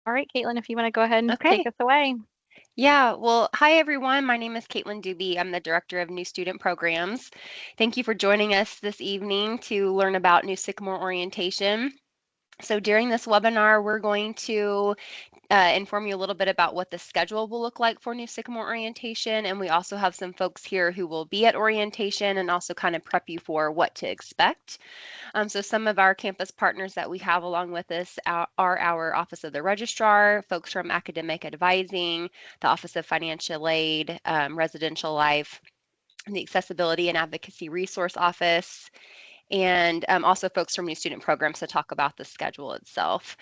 All right, Caitlin, if you want to go ahead and take Okay. us away. Yeah. Well, hi, everyone. My name is Caitlin Doobie. I'm the Director of New Student Programs. Thank you for joining us this evening to learn about New Sycamore Orientation. So during this webinar, we're going to inform you a little bit about what the schedule will look like for New Sycamore Orientation. And we also have some folks here who will be at orientation and also kind of prep you for what to expect. So some of our campus partners that we have along with us are our Office of the Registrar, folks from Academic Advising, the Office of Financial Aid, Residential Life, the Accessibility and Advocacy Resource Office, and also folks from New Student Programs to talk about the schedule itself.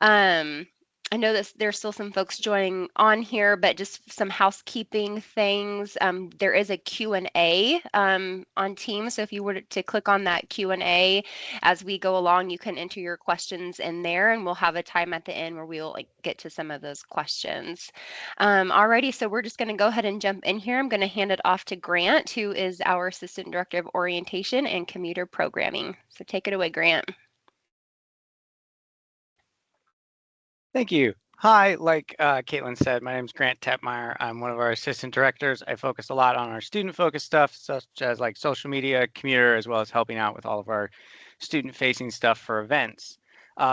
Um, I know that there's still some folks joining on here, but just some housekeeping things. There is a Q&A on Teams, so if you were to click on that Q&A as we go along, you can enter your questions in there, and we'll have a time at the end where we'll get to some of those questions. Alrighty, so we're just going to go ahead and jump in here. I'm going to hand it off to Grant, who is our Assistant Director of Orientation and Commuter Programming. So take it away, Grant. Thank you. Hi, like Caitlin said, my name is Grant Tepmeyer. I'm one of our assistant directors. I focus a lot on our student-focused stuff, such as like social media, commuter, as well as helping out with all of our student-facing stuff for events.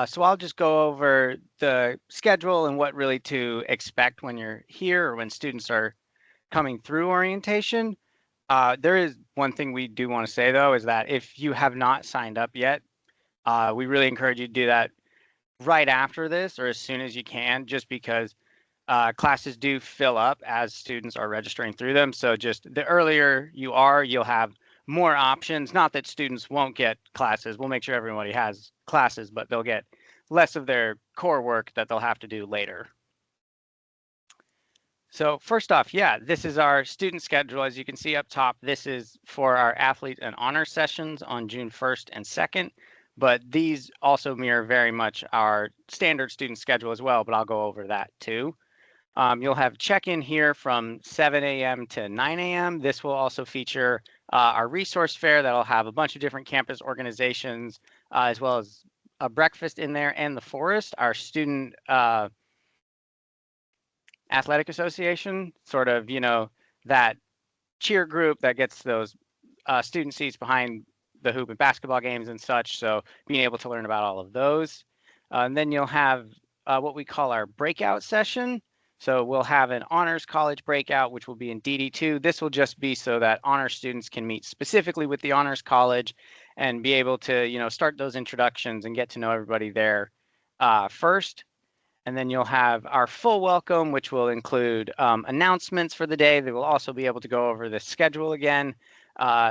So I'll just go over the schedule and what really to expect when you're here or when students are coming through orientation. There is one thing we do want to say, though, is that if you have not signed up yet, we really encourage you to do that right after this or as soon as you can, just because classes do fill up as students are registering through them. So just the earlier you are, you'll have more options. Not that students won't get classes. We'll make sure everybody has classes, but they'll get less of their core work that they'll have to do later. So first off, yeah, this is our student schedule. As you can see up top, this is for our athlete and honor sessions on June 1st and 2nd. But these also mirror very much our standard student schedule as well, but I'll go over that too. You'll have check-in here from 7 a.m. to 9 a.m. This will also feature our resource fair that'll have a bunch of different campus organizations, as well as a breakfast in there, and the forest, our student athletic association, sort of, that cheer group that gets those student seats behind the hoop and basketball games and such. So being able to learn about all of those. And then you'll have what we call our breakout session. So we'll have an honors college breakout, which will be in DD2. This will just be so that honors students can meet specifically with the honors college and be able to, start those introductions and get to know everybody there first. And then you'll have our full welcome, which will include announcements for the day. They will also be able to go over the schedule again.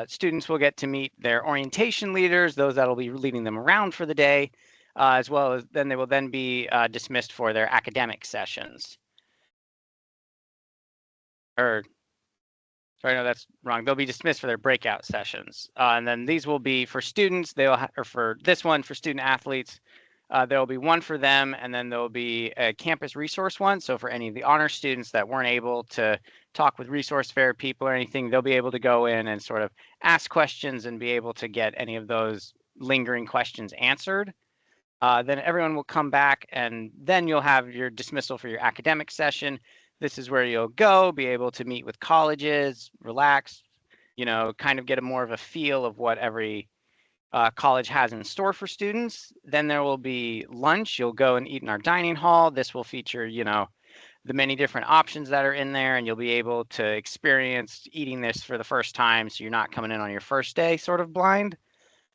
Students will get to meet their orientation leaders, those that will be leading them around for the day, as well as then they will then be dismissed for their academic sessions. Sorry, no, that's wrong. They'll be dismissed for their breakout sessions. And then these will be for students, or for this one, for student athletes, there will be one for them, and then there will be a campus resource one. So for any of the honor students that weren't able to talk with resource fair people or anything, they'll be able to go in and sort of ask questions and be able to get any of those lingering questions answered. Then everyone will come back, and then you'll have your dismissal for your academic session. This is where you'll go, be able to meet with colleges, relax, kind of get a more of a feel of what every college has in store for students. Then there will be lunch. You'll go and eat in our dining hall. This will feature, the many different options that are in there, and you'll be able to experience eating this for the first time, so you're not coming in on your first day sort of blind.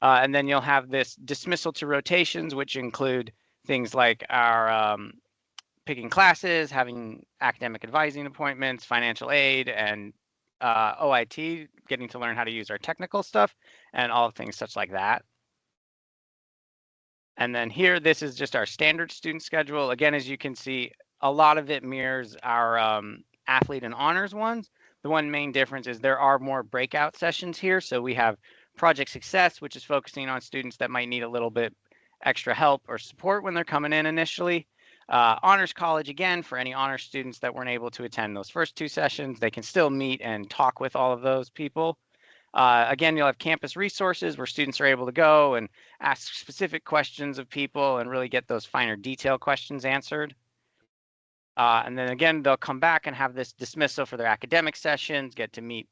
And then you'll have this dismissal to rotations, which include things like our picking classes, having academic advising appointments, financial aid, and OIT, getting to learn how to use our technical stuff, and all things such like that. And then here, this is just our standard student schedule. Again, as you can see, a lot of it mirrors our athlete and honors ones. The one main difference is there are more breakout sessions here. So we have Project Success, which is focusing on students that might need a little bit extra help or support when they're coming in initially. Honors College, again, for any honors students that weren't able to attend those first two sessions, they can still meet and talk with all of those people. Again, you'll have campus resources where students are able to go and ask specific questions of people and really get those finer detail questions answered. And then again, they'll come back and have this dismissal for their academic sessions, get to meet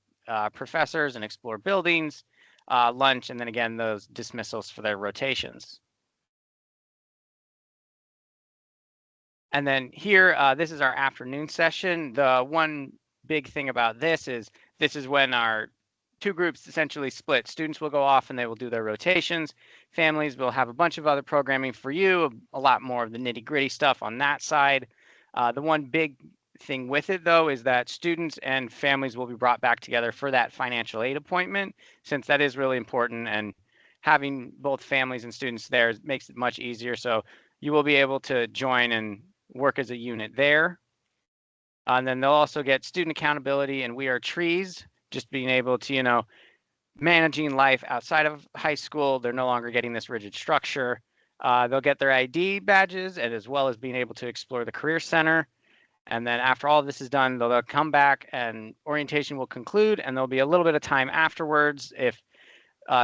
professors and explore buildings, lunch, and then again, those dismissals for their rotations. And then here, this is our afternoon session. The one big thing about this is when our two groups essentially split. Students will go off and they will do their rotations. Families will have a bunch of other programming for you, a lot more of the nitty-gritty stuff on that side. The one big thing with it, though, is that students and families will be brought back together for that financial aid appointment, since that is really important, and having both families and students there makes it much easier. So you will be able to join and work as a unit there. And then they'll also get student accountability and We Are Trees, just being able to, managing life outside of high school. They're no longer getting this rigid structure. They'll get their ID badges, and as well as being able to explore the Career Center. And then after all of this is done, they'll come back and orientation will conclude, and there'll be a little bit of time afterwards. If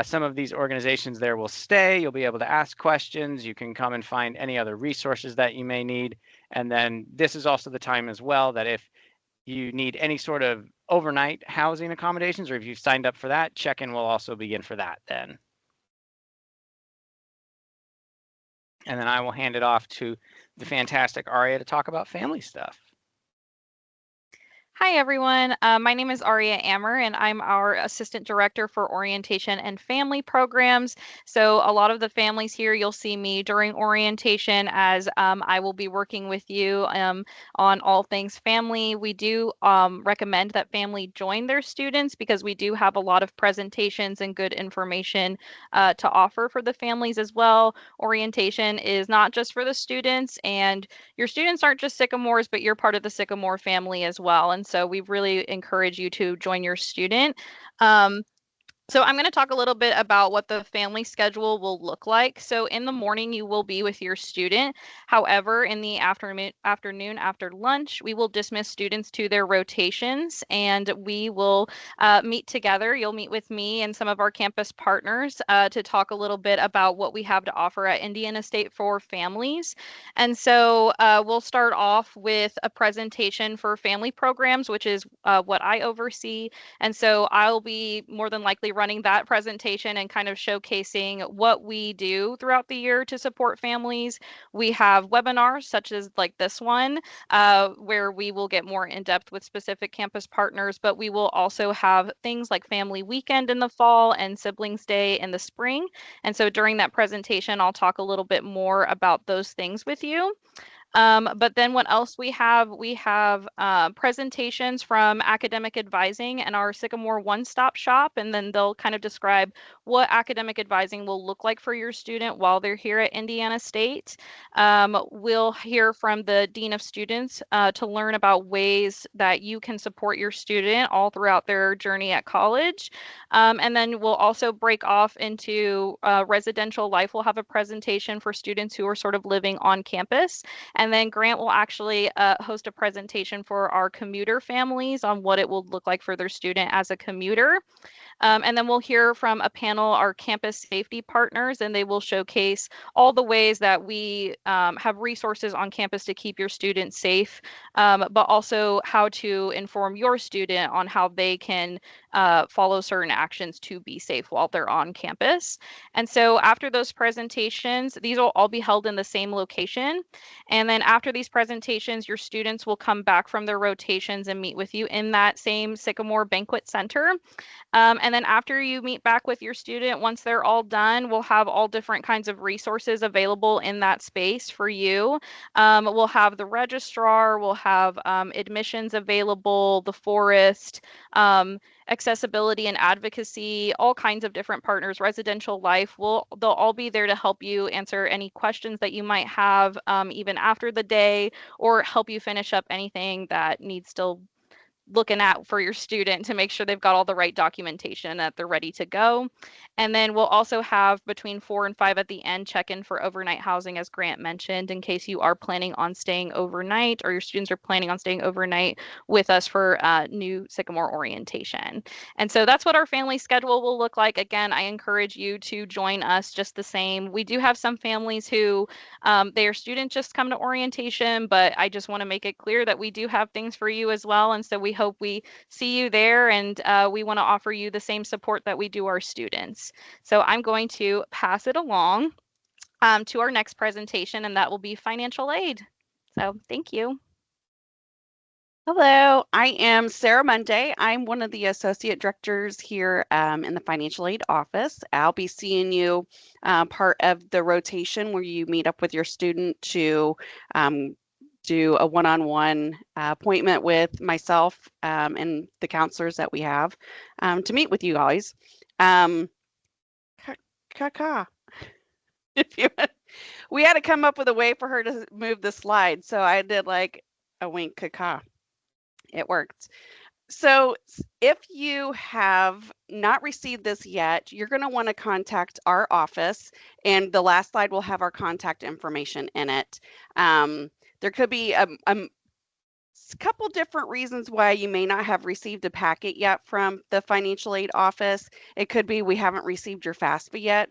some of these organizations there will stay, you'll be able to ask questions. You can come and find any other resources that you may need. And then this is also the time as well that if you need any sort of overnight housing accommodations, or if you've signed up for that, check-in will also begin for that then. And then I will hand it off to the fantastic Aria to talk about family stuff. Hi, everyone. My name is Aria Ammer, and I'm our Assistant Director for Orientation and Family Programs. So a lot of the families here, you'll see me during orientation as I will be working with you on all things family. We do recommend that family join their students because we do have a lot of presentations and good information to offer for the families as well. Orientation is not just for the students, and your students aren't just Sycamores, but you're part of the Sycamore family as well. And so we really encourage you to join your student. So I'm going to talk a little bit about what the family schedule will look like. So in the morning, you will be with your student. However, in the afternoon after lunch, we will dismiss students to their rotations, and we will meet together. You'll meet with me and some of our campus partners to talk a little bit about what we have to offer at Indiana State for families. And so we'll start off with a presentation for family programs, which is what I oversee. And so I'll be more than likely running that presentation and kind of showcasing what we do throughout the year to support families. We have webinars such as like this one, where we will get more in depth with specific campus partners, but we will also have things like Family Weekend in the fall and Siblings Day in the spring. And so during that presentation, I'll talk a little bit more about those things with you. But then what else we have? We have presentations from academic advising and our Sycamore one-stop shop, and then they'll kind of describe what academic advising will look like for your student while they're here at Indiana State. We'll hear from the Dean of Students to learn about ways that you can support your student all throughout their journey at college. And then we'll also break off into residential life. We'll have a presentation for students who are sort of living on campus. And then Grant will actually host a presentation for our commuter families on what it will look like for their student as a commuter. And then we'll hear from a panel, our campus safety partners, and they will showcase all the ways that we have resources on campus to keep your students safe, but also how to inform your student on how they can follow certain actions to be safe while they're on campus. And so after those presentations, these will all be held in the same location. And then after these presentations, your students will come back from their rotations and meet with you in that same Sycamore Banquet Center. And then after you meet back with your student, once they're all done, we'll have all different kinds of resources available in that space for you. We'll have the Registrar, we'll have admissions available, the Forest, accessibility and advocacy, all kinds of different partners, residential life. They'll all be there to help you answer any questions that you might have even after the day, or help you finish up anything that needs still looking at for your student to make sure they've got all the right documentation, that they're ready to go. And then we'll also have between 4 and 5 at the end check-in for overnight housing, as Grant mentioned, in case you are planning on staying overnight or your students are planning on staying overnight with us for new Sycamore orientation. And so that's what our family schedule will look like. Again, I encourage you to join us just the same. We do have some families who their students just come to orientation, but I just want to make it clear that we do have things for you as well. And so we hope we see you there, and we want to offer you the same support that we do our students. So I'm going to pass it along to our next presentation, and that will be financial aid. So thank you. Hello, I am Sarah Monday. I'm one of the associate directors here in the financial aid office. I'll be seeing you part of the rotation where you meet up with your student to do a one-on-one appointment with myself and the counselors that we have to meet with you guys. If you, we had to come up with a way for her to move the slide, so I did like a wink caca. It worked. So if you have not received this yet, you're going to want to contact our office, and the last slide will have our contact information in it. There could be a couple different reasons why you may not have received a packet yet from the financial aid office. It could be we haven't received your FAFSA yet.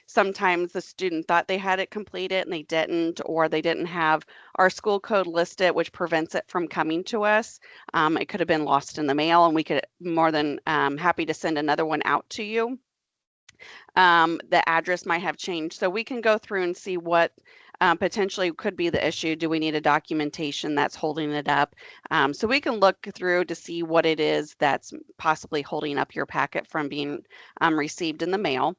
Sometimes the student thought they had it completed and they didn't, or they didn't have our school code listed, which prevents it from coming to us. It could have been lost in the mail, and we could more than happy to send another one out to you. The address might have changed, so we can go through and see what potentially could be the issue. Do we need a documentation that's holding it up? So we can look through to see what it is that's possibly holding up your packet from being received in the mail.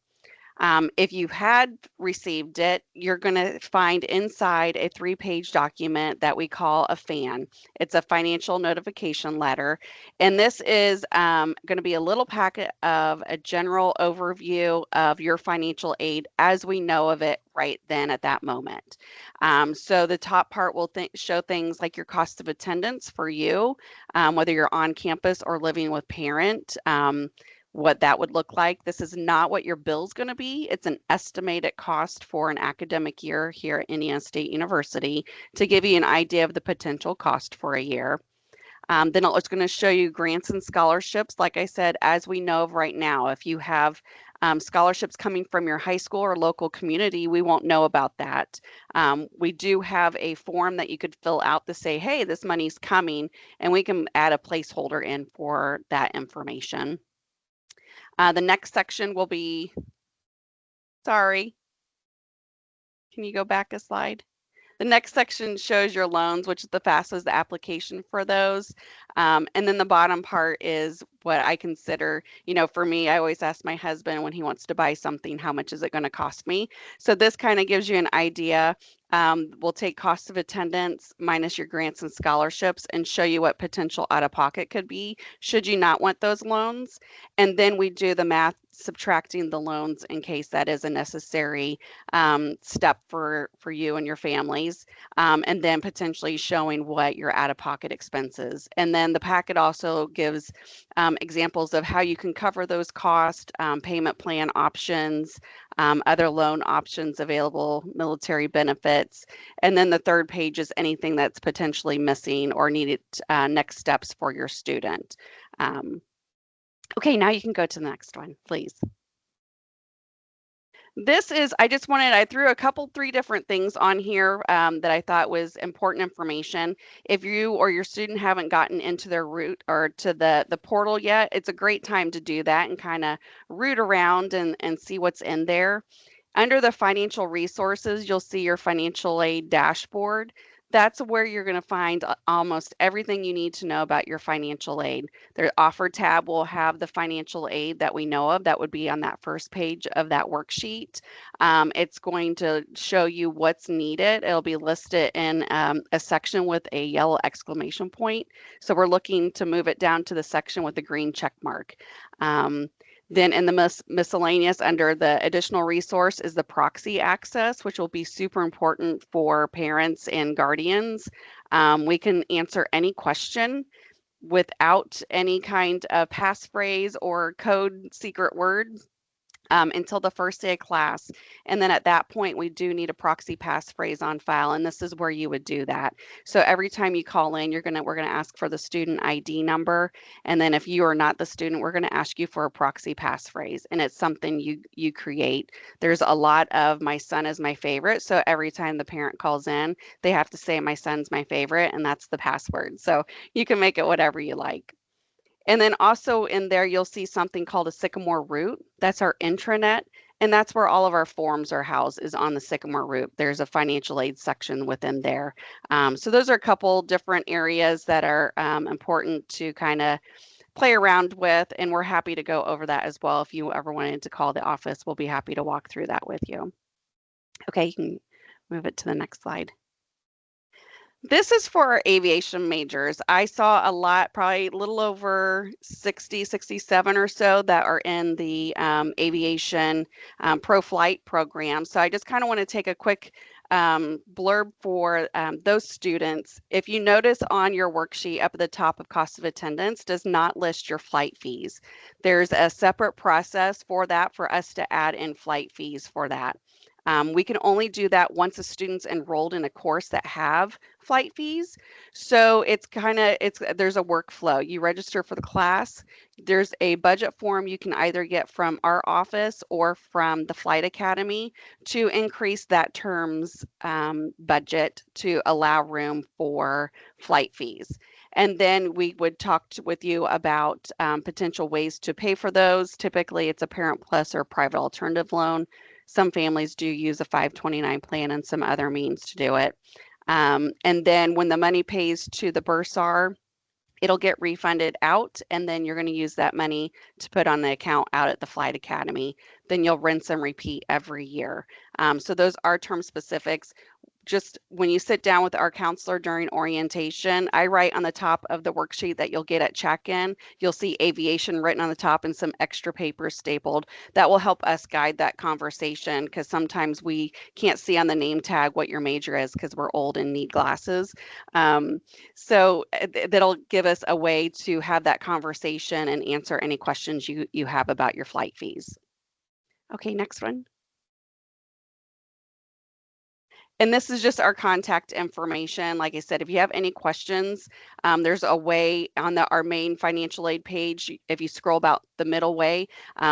If you had received it, you're going to find inside a 3-page document that we call a FAN. It's a financial notification letter. And this is going to be a little packet of a general overview of your financial aid as we know of it right then at that moment. So the top part will show things like your cost of attendance for you, whether you're on campus or living with parent. What that would look like. This is not what your bill's going to be. It's an estimated cost for an academic year here at Indiana State University to give you an idea of the potential cost for a year. Then it's going to show you grants and scholarships, like I said, as we know of right now. If you have scholarships coming from your high school or local community, we won't know about that. We do have a form that you could fill out to say, hey, this money's coming, and we can add a placeholder in for that information. The next section will be, sorry, can you go back a slide? The next section shows your loans, which is the FAFSA, the application for those. And then the bottom part is what I consider, you know, for me, I always ask my husband when he wants to buy something, how much is it going to cost me? So this kind of gives you an idea. We'll take cost of attendance minus your grants and scholarships and show you what potential out-of-pocket could be should you not want those loans. And then we do the math subtracting the loans in case that is a necessary step for you and your families, and then potentially showing what your out-of-pocket expenses. And then the packet also gives examples of how you can cover those costs, payment plan options, other loan options available, military benefits. And then the third page is anything that's potentially missing or needed next steps for your student. Okay, now you can go to the next one, please. This is, I threw three different things on here that I thought was important information. If you or your student haven't gotten into their root or to the portal yet, it's a great time to do that and kind of root around and see what's in there. Under the financial resources, you'll see your financial aid dashboard. That's where you're going to find almost everything you need to know about your financial aid. The offer tab will have the financial aid that we know of. That would be on that first page of that worksheet. It's going to show you what's needed. It'll be listed in a section with a yellow exclamation point. So we're looking to move it down to the section with the green check mark. Then in the miscellaneous under the additional resource is the proxy access, which will be super important for parents and guardians. We can answer any question. without any kind of passphrase or code secret word until the first day of class. And then at that point, we do need a proxy passphrase on file, and this is where you would do that. So every time you call in, we're gonna ask for the student ID number, and then if you are not the student, we're gonna ask you for a proxy passphrase, and it's something you create. There's a lot of "my son is my favorite," so every time the parent calls in, they have to say "my son's my favorite," and that's the password. So you can make it whatever you like. And then also in there, you'll see something called a Sycamore root. That's our intranet. And that's where all of our forms are housed, is on the Sycamore root. There's a financial aid section within there. So those are a couple different areas that are important to kind of play around with. And we're happy to go over that as well. If you ever wanted to call the office, we'll be happy to walk through that with you. Okay, you can move it to the next slide. This is for our aviation majors. I saw a lot, probably a little over 60, 67 or so that are in the aviation pro flight program. So I just kind of want to take a quick blurb for those students. If you notice on your worksheet up at the top of cost of attendance does not list your flight fees. There's a separate process for that for us to add in flight fees for that. We can only do that once a student's enrolled in a course that have flight fees. So there's a workflow. You register for the class. There's a budget form you can either get from our office or from the Flight Academy to increase that term's budget to allow room for flight fees. And then we would talk with you about potential ways to pay for those. Typically, it's a Parent Plus or private alternative loan. Some families do use a 529 plan and some other means to do it. And then when the money pays to the bursar, it'll get refunded out, and then you're going to use that money to put on the account out at the Flight Academy. Then you'll rinse and repeat every year. So those are term specifics. Just when you sit down with our counselor during orientation, I write on the top of the worksheet that you'll get at check-in, you'll see aviation written on the top and some extra papers stapled. That will help us guide that conversation, because sometimes we can't see on the name tag what your major is because we're old and need glasses. So that'll give us a way to have that conversation and answer any questions you have about your flight fees. Okay, next one. And this is just our contact information. Like I said, if you have any questions, there's a way on our main financial aid page. If you scroll about the middle way,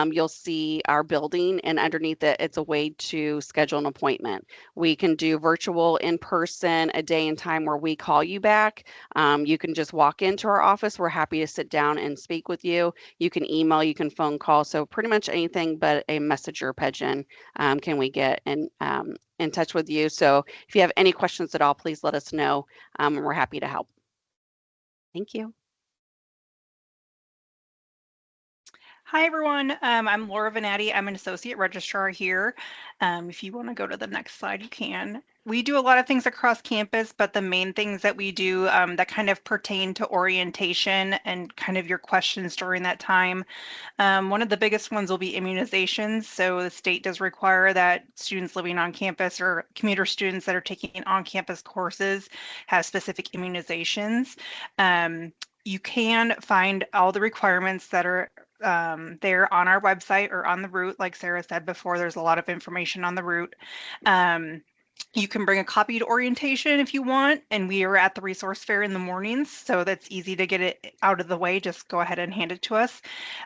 you'll see our building, and underneath it, it's a way to schedule an appointment. We can do virtual, in person, a day and time where we call you back. You can just walk into our office. We're happy to sit down and speak with you. You can email, you can phone call. So pretty much anything but a message or pigeon can we get in touch with you. So if you have any questions at all, please let us know, and we're happy to help. Thank you. Hi, everyone. I'm Laura Venatti. I'm an associate registrar here. If you want to go to the next slide, you can. We do a lot of things across campus, but the main things that we do that kind of pertain to orientation and kind of your questions during that time. One of the biggest ones will be immunizations. So the state does require that students living on campus or commuter students that are taking on-campus courses have specific immunizations. You can find all the requirements that are there on our website or on the route. Like Sarah said before, there's a lot of information on the route. You can bring a copy to orientation if you want, and we are at the resource fair in the mornings, so that's easy to get it out of the way. Just go ahead and hand it to us.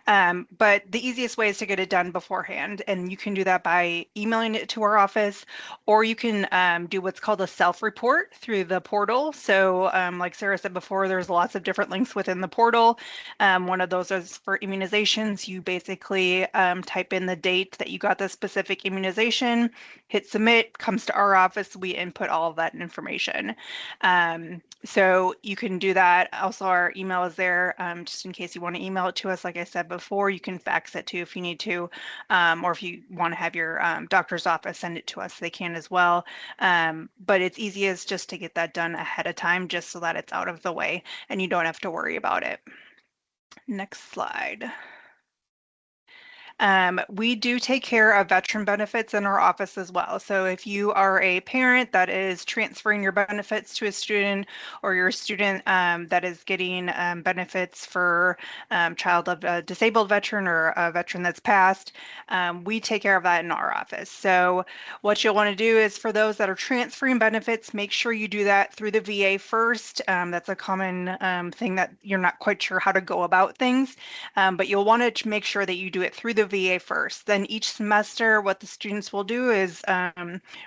But the easiest way is to get it done beforehand, and you can do that by emailing it to our office, or you can do what's called a self-report through the portal. So like Sarah said before, there's lots of different links within the portal. One of those is for immunizations. You basically type in the date that you got the specific immunization, hit submit, comes to our office, we input all of that information. So you can do that. Also, our email is there just in case you want to email it to us. Like I said before, you can fax it too if you need to, or if you want to have your doctor's office send it to us, they can as well. But it's easiest just to get that done ahead of time, just so that it's out of the way and you don't have to worry about it. Next slide. We do take care of veteran benefits in our office as well. So if you are a parent that is transferring your benefits to a student, or you're a student that is getting benefits for child of a disabled veteran or a veteran that's passed, we take care of that in our office. So what you'll want to do is, for those that are transferring benefits, make sure you do that through the VA first. That's a common thing that you're not quite sure how to go about things, but you'll want to make sure that you do it through the VA first. Then each semester, what the students will do is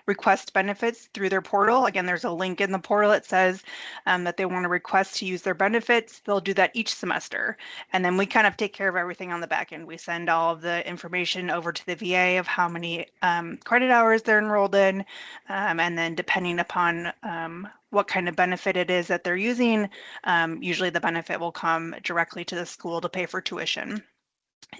request benefits through their portal. Again, there's a link in the portal. It says that they want to request to use their benefits. They'll do that each semester. And then we kind of take care of everything on the back end. We send all of the information over to the VA of how many credit hours they're enrolled in. And then depending upon what kind of benefit it is that they're using, usually the benefit will come directly to the school to pay for tuition.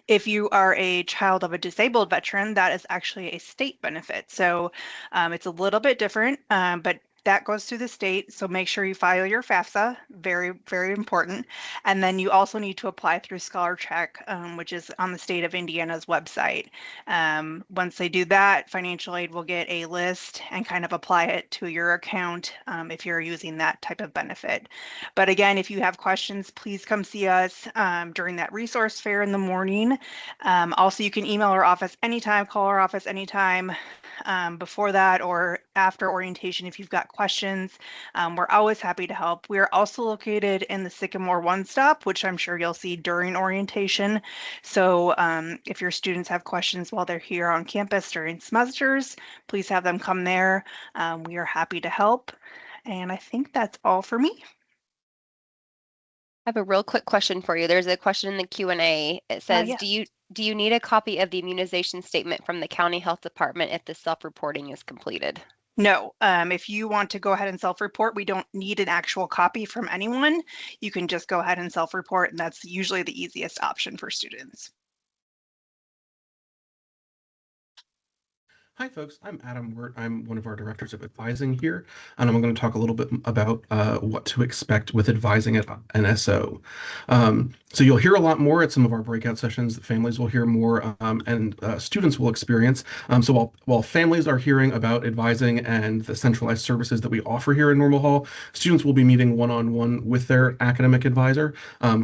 If you are a child of a disabled veteran, that is actually a state benefit. So it's a little bit different, but that goes through the state. So make sure you file your FAFSA, very, very important. And then you also need to apply through ScholarCheck, which is on the state of Indiana's website. Once they do that, financial aid will get a list and kind of apply it to your account if you're using that type of benefit. But again, if you have questions, please come see us during that resource fair in the morning. Also, you can email our office anytime, call our office anytime before that or after orientation if you've got questions. We're always happy to help. We are also located in the Sycamore One Stop, which I'm sure you'll see during orientation. So if your students have questions while they're here on campus during semesters, please have them come there. We are happy to help. And I think that's all for me. I have a real quick question for you. There's a question in the Q&A. It says, yes. do you need a copy of the immunization statement from the county health department if the self-reporting is completed? No, if you want to go ahead and self-report, we don't need an actual copy from anyone. You can just go ahead and self-report, and that's usually the easiest option for students. Hi, folks. I'm Adam Wirt. I'm one of our directors of advising here, and I'm going to talk a little bit about what to expect with advising at NSO. So you'll hear a lot more at some of our breakout sessions. Families will hear more, and students will experience. So while families are hearing about advising and the centralized services that we offer here in Normal Hall, students will be meeting one-on-one with their academic advisor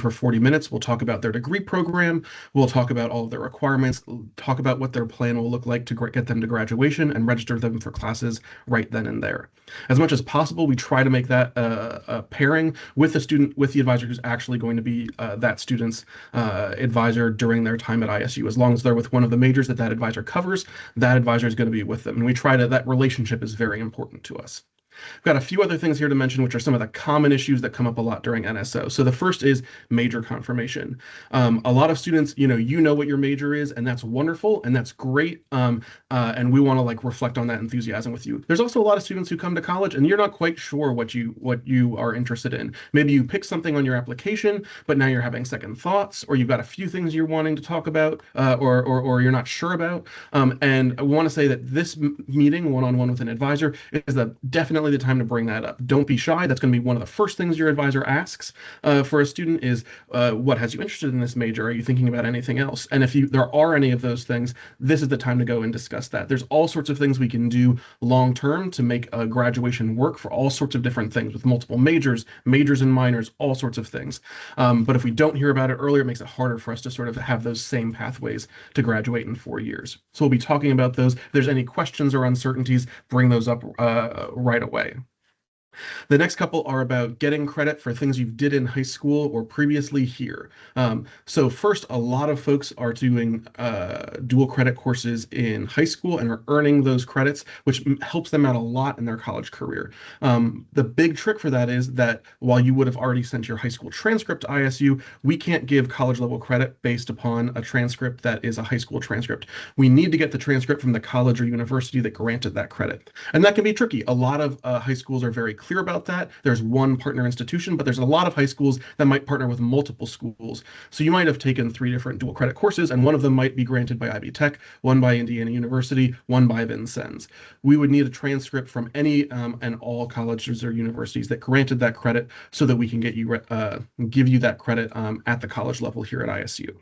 for 40 minutes. We'll talk about their degree program. We'll talk about all of their requirements, talk about what their plan will look like to get them to graduation and register them for classes right then and there. As much as possible, we try to make that a pairing with the student, with the advisor who's actually going to be that student's advisor during their time at ISU. As long as they're with one of the majors that advisor covers, that advisor is going to be with them. And we try to, that relationship is very important to us. I've got a few other things here to mention, which are some of the common issues that come up a lot during NSO. So the first is major confirmation. A lot of students, you know what your major is, and that's wonderful, and that's great. And we want to reflect on that enthusiasm with you. There's also a lot of students who come to college and you're not quite sure what you are interested in. Maybe you pick something on your application, but now you're having second thoughts, or you've got a few things you're wanting to talk about, or you're not sure about. And I want to say that this meeting, one-on-one with an advisor, is definitely the time to bring that up. Don't be shy. That's going to be one of the first things your advisor asks for a student is, what has you interested in this major? Are you thinking about anything else? And if there are any of those things, this is the time to go and discuss that. There's all sorts of things we can do long term to make a graduation work for all sorts of different things with multiple majors and minors, all sorts of things. But if we don't hear about it earlier, it makes it harder for us to sort of have those same pathways to graduate in 4 years. So we'll be talking about those. If there's any questions or uncertainties, bring those up right away. The next couple are about getting credit for things you did in high school or previously here. So first, a lot of folks are doing dual credit courses in high school and are earning those credits, which helps them out a lot in their college career. The big trick for that is that while you would have already sent your high school transcript to ISU, we can't give college level credit based upon a transcript that is a high school transcript. We need to get the transcript from the college or university that granted that credit. And that can be tricky. A lot of high schools are very clear about that. There's one partner institution, but there's a lot of high schools that might partner with multiple schools. So you might have taken 3 different dual credit courses, and one of them might be granted by IB Tech, one by Indiana University, one by Vincennes. We would need a transcript from any and all colleges or universities that granted that credit so that we can give you that credit at the college level here at ISU.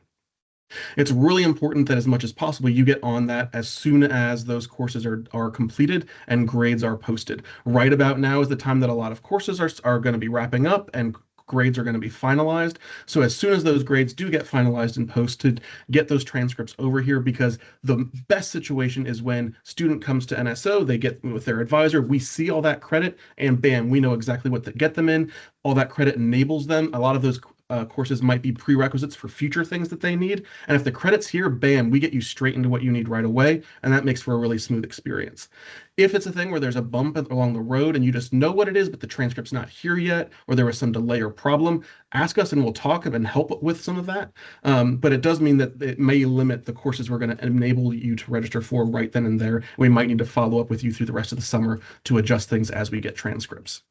It's really important that as much as possible you get on that as soon as those courses are completed and grades are posted. Right about now is the time that a lot of courses are going to be wrapping up and grades are going to be finalized. So as soon as those grades do get finalized and posted, get those transcripts over here, because the best situation is when student comes to NSO, they get with their advisor, we see all that credit, and bam, we know exactly what to get them in. All that credit enables them. A lot of those courses might be prerequisites for future things that they need. And if the credit's here, bam, we get you straight into what you need right away. And that makes for a really smooth experience. If it's a thing where there's a bump along the road and you just know what it is, but the transcript's not here yet, or there was some delay or problem, ask us and we'll talk and help with some of that. But it does mean that it may limit the courses we're going to enable you to register for right then and there. We might need to follow up with you through the rest of the summer to adjust things as we get transcripts.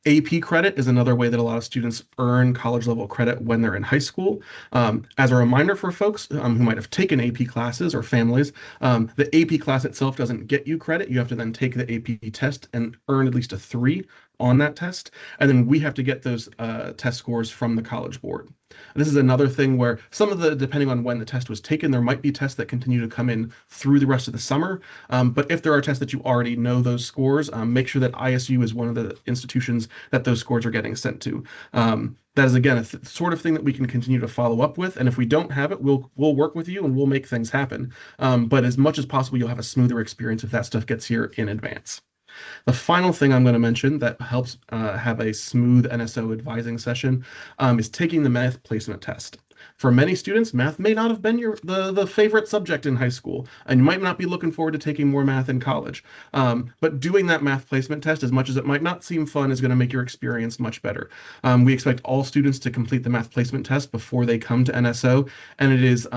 AP credit is another way that a lot of students earn college level credit when they're in high school. As a reminder for folks who might have taken AP classes or families, the AP class itself doesn't get you credit. You have to then take the AP test and earn at least a 3 on that test. And then we have to get those test scores from the College Board. This is another thing where some of the, depending on when the test was taken, there might be tests that continue to come in through the rest of the summer. But if there are tests that you already know those scores, make sure that ISU is one of the institutions that those scores are getting sent to. That is, again, a sort of thing that we can continue to follow up with. And if we don't have it, we'll work with you and we'll make things happen. But as much as possible, you'll have a smoother experience if that stuff gets here in advance. The final thing I'm going to mention that helps have a smooth NSO advising session is taking the math placement test. For many students, math may not have been the favorite subject in high school, and you might not be looking forward to taking more math in college. But doing that math placement test, as much as it might not seem fun, is going to make your experience much better. We expect all students to complete the math placement test before they come to NSO, and it is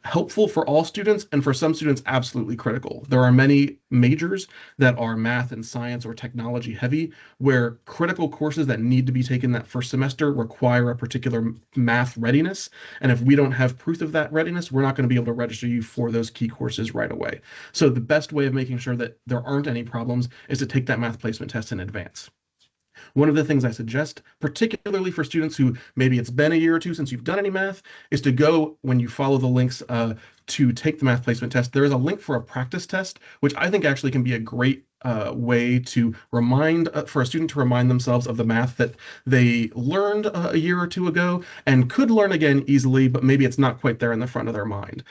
helpful for all students, and for some students absolutely critical. There are many majors that are math and science or technology heavy, where critical courses that need to be taken that first semester require a particular math readiness. And if we don't have proof of that readiness, we're not going to be able to register you for those key courses right away. So the best way of making sure that there aren't any problems is to take that math placement test in advance. One of the things I suggest, particularly for students who maybe it's been a year or two since you've done any math, is to go, when you follow the links to take the math placement test, there is a link for a practice test, which I think actually can be a great way to remind for a student to remind themselves of the math that they learned a year or two ago and could learn again easily, but maybe it's not quite there in the front of their mind.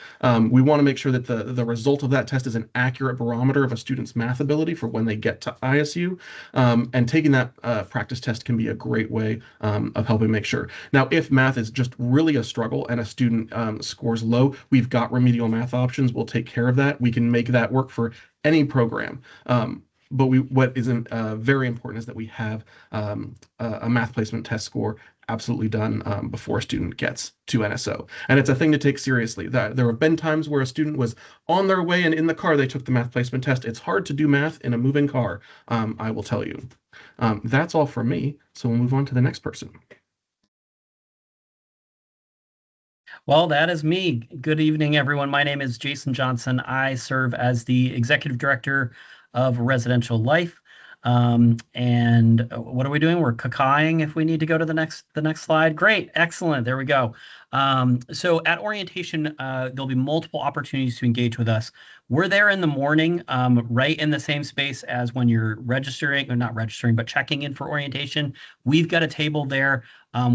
We want to make sure that the result of that test is an accurate barometer of a student's math ability for when they get to ISU, and taking that practice test can be a great way of helping make sure. Now, if math is just really a struggle and a student scores low, we've got remedial math options. We'll take care of that. We can make that work for any program. But what is very important is that we have a math placement test score absolutely done before a student gets to NSO. And it's a thing to take seriously. There have been times where a student was on their way and in the car, they took the math placement test. It's hard to do math in a moving car, I will tell you. That's all from me. So we'll move on to the next person. Well, that is me. Good evening, everyone. My name is Jason Johnson. I serve as the Executive Director of Residential Life. And what are we doing? We're cacaing if we need to go to the next slide. Great, excellent. There we go. So at orientation, there'll be multiple opportunities to engage with us. We're there in the morning, right in the same space as when you're registering, or not registering, but checking in for orientation. We've got a table there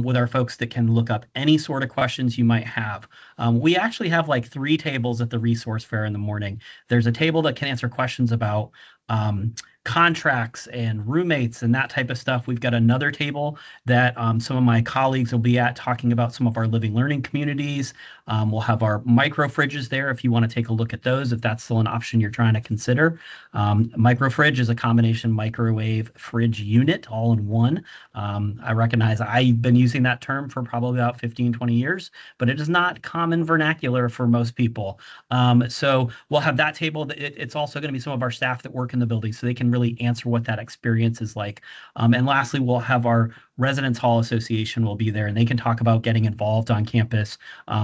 with our folks that can look up any sort of questions you might have. We actually have like 3 tables at the resource fair in the morning. There's a table that can answer questions about contracts and roommates and that type of stuff. We've got another table that some of my colleagues will be at, talking about some of our living learning communities. We'll have our micro fridges there if you want to take a look at those, if that's still an option you're trying to consider. Micro fridge is a combination microwave fridge unit all in one. I recognize I've been using that term for probably about 15, 20 years, but it is not common vernacular for most people. So we'll have that table. It's also going to be some of our staff that work in the building, so they can really answer what that experience is like. And lastly, we'll have our Residence Hall Association will be there, and they can talk about getting involved on campus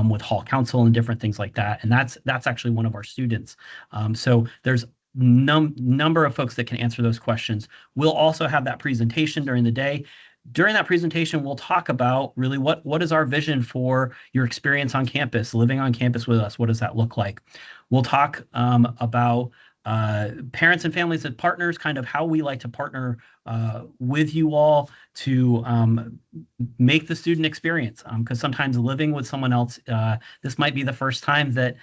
with hall council and different things like that. And that's actually one of our students. So there's number of folks that can answer those questions. We'll also have that presentation during the day. During that presentation, we'll talk about really what is our vision for your experience on campus, living on campus with us. What does that look like? We'll talk about parents and families as partners, kind of how we like to partner with you all to make the student experience. Because sometimes living with someone else, this might be the first time that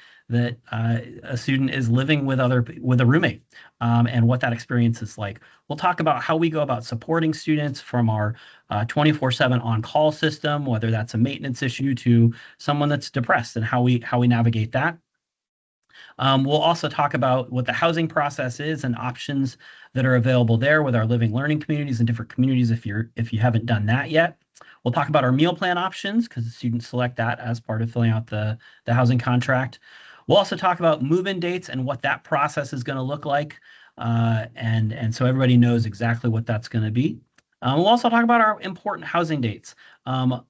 a student is living with a roommate, and what that experience is like. We'll talk about how we go about supporting students from our 24/7 on-call system, whether that's a maintenance issue to someone that's depressed, and how we navigate that. We'll also talk about what the housing process is and options that are available there with our living learning communities and different communities if you haven't done that yet. We'll talk about our meal plan options because the students select that as part of filling out the housing contract. We'll also talk about move-in dates and what that process is going to look like, and so everybody knows exactly what that's going to be. We'll also talk about our important housing dates. Like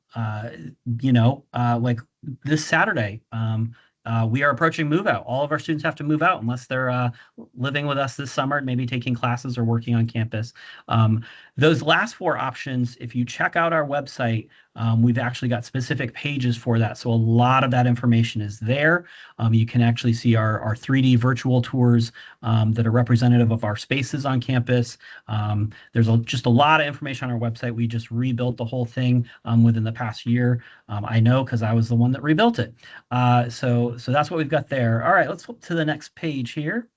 this Saturday, we are approaching move out. All of our students have to move out unless they're living with us this summer, maybe taking classes or working on campus. Those last 4 options, if you check out our website, we've actually got specific pages for that. So a lot of that information is there. You can actually see our 3D virtual tours that are representative of our spaces on campus. There's just a lot of information on our website. We just rebuilt the whole thing within the past year. I know because I was the one that rebuilt it. So that's what we've got there. All right, let's flip to the next page here.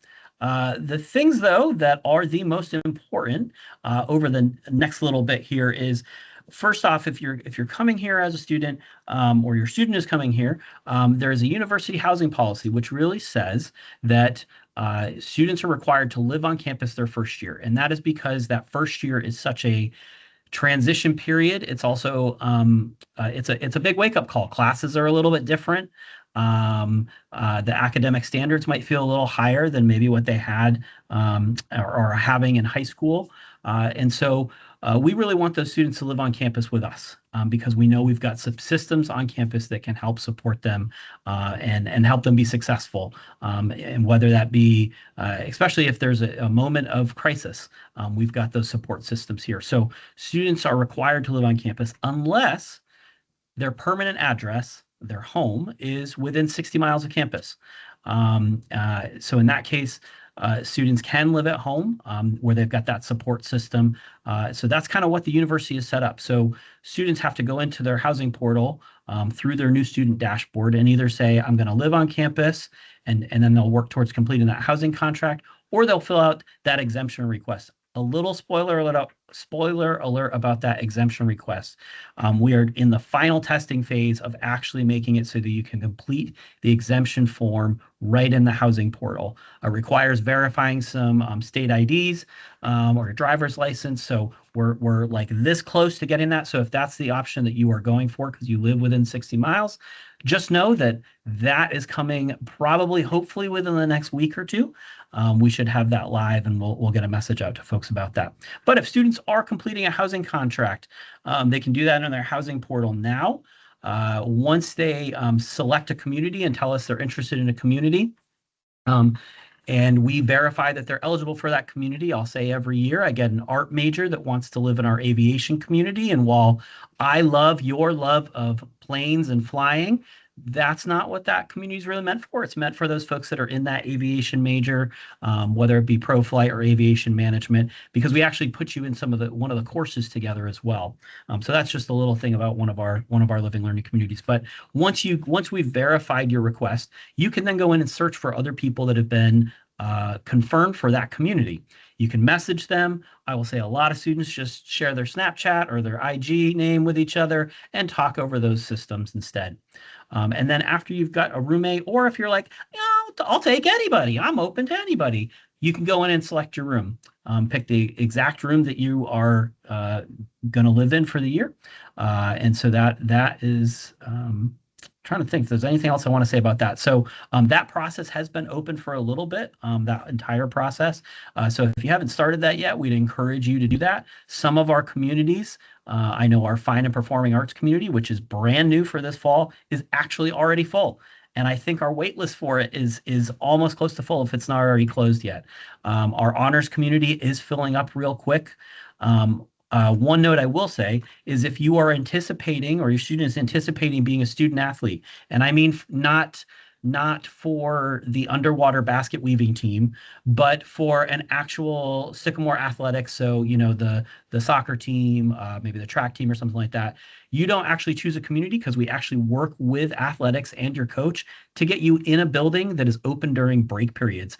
The things, though, that are the most important over the next little bit here is, first off, if you're coming here as a student, or your student is coming here, there is a university housing policy which really says that students are required to live on campus their first year, and that is because that first year is such a transition period. It's also it's a big wake-up call. Classes are a little bit different. The academic standards might feel a little higher than maybe what they had or are having in high school. And so we really want those students to live on campus with us because we know we've got some systems on campus that can help support them and help them be successful. And whether that be, especially if there's a moment of crisis, we've got those support systems here. So students are required to live on campus unless their permanent address, their home, is within 60 miles of campus. So in that case, students can live at home where they've got that support system. So that's kind of what the university is set up. So students have to go into their housing portal through their new student dashboard and either say, I'm going to live on campus, and then they'll work towards completing that housing contract, or they'll fill out that exemption request. A little spoiler alert about that exemption request. We are in the final testing phase of actually making it so that you can complete the exemption form right in the housing portal. It requires verifying some state IDs or a driver's license. So we're like this close to getting that. So if that's the option that you are going for because you live within 60 miles, just know that that is coming probably, hopefully within the next week or two. We should have that live, and we'll get a message out to folks about that. But if students are completing a housing contract, they can do that in their housing portal now. Once they select a community and tell us they're interested in a community, and we verify that they're eligible for that community, I'll say every year I get an art major that wants to live in our aviation community. And while I love your love of planes and flying, that's not what that community is really meant for. It's meant for those folks that are in that aviation major, whether it be pro flight or aviation management, because we actually put you in one of the courses together as well. So that's just a little thing about one of our living learning communities. But once we've verified your request, you can then go in and search for other people that have been confirmed for that community. You can message them. I will say a lot of students just share their Snapchat or their IG name with each other and talk over those systems instead. And then after you've got a roommate, or if you're like, I'll take anybody, I'm open to anybody, you can go in and select your room. Pick the exact room that you are going to live in for the year. And so that is... trying to think if there's anything else I want to say about that. So that process has been open for a little bit, that entire process. So if you haven't started that yet, we'd encourage you to do that. Some of our communities, I know our fine and performing arts community, which is brand new for this fall, is actually already full. And I think our wait list for it is almost close to full if it's not already closed yet. Our honors community is filling up real quick. One note I will say is if you are anticipating, or your student is anticipating being a student athlete, and I mean not for the underwater basket weaving team, but for an actual Sycamore athletics. So, the soccer team, maybe the track team or something like that. You don't actually choose a community because we actually work with athletics and your coach to get you in a building that is open during break periods,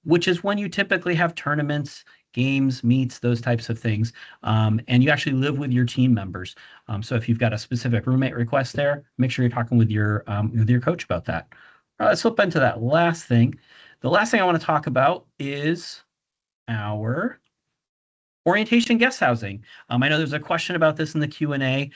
which is when you typically have tournaments, games, meets, those types of things. And you actually live with your team members. So if you've got a specific roommate request there, make sure you're talking with your coach about that. Let's flip into that last thing. The last thing I want to talk about is our orientation guest housing. I know there's a question about this in the Q&A.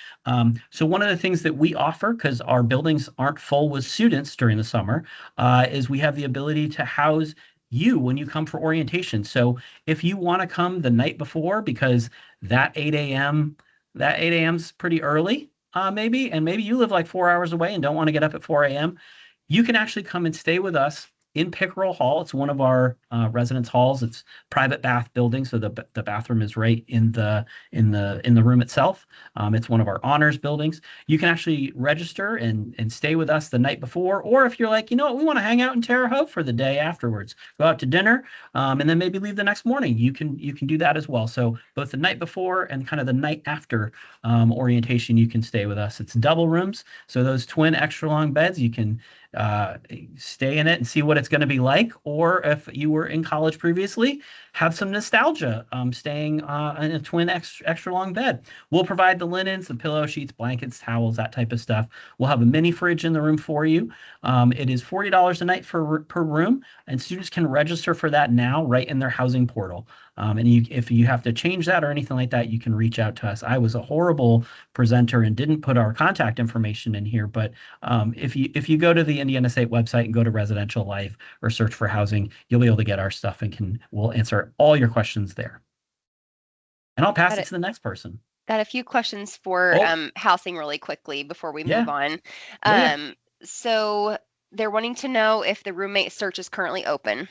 So one of the things that we offer, because our buildings aren't full with students during the summer, is we have the ability to house you when you come for orientation. So if you want to come the night before, because that 8 a.m. is pretty early, maybe you live like 4 hours away and don't want to get up at 4 a.m., you can actually come and stay with us in Pickerel Hall. It's one of our residence halls. It's private bath building, so the bathroom is right in the room itself. It's one of our honors buildings. You can actually register and stay with us the night before, or if you're like, you know what, we want to hang out in Terre Haute for the day afterwards, go out to dinner, and then maybe leave the next morning. You can do that as well. So both the night before and kind of the night after orientation, you can stay with us. It's double rooms, so those twin extra long beds, you can stay in it and see what it's going to be like. Or if you were in college previously, have some nostalgia staying in a twin extra long bed. We'll provide the linens, the pillow sheets, blankets, towels, that type of stuff. We'll have a mini fridge in the room for you. It is $40 a night per room, and students can register for that now right in their housing portal. And if you have to change that or anything like that, you can reach out to us. I was a horrible presenter and didn't put our contact information in here, but if you go to the Indiana State website and go to Residential Life or search for housing, you'll be able to get our stuff and we'll answer all your questions there. And I'll pass it to the next person. Got a few questions for housing really quickly before we move on. So they're wanting to know if the roommate search is currently open.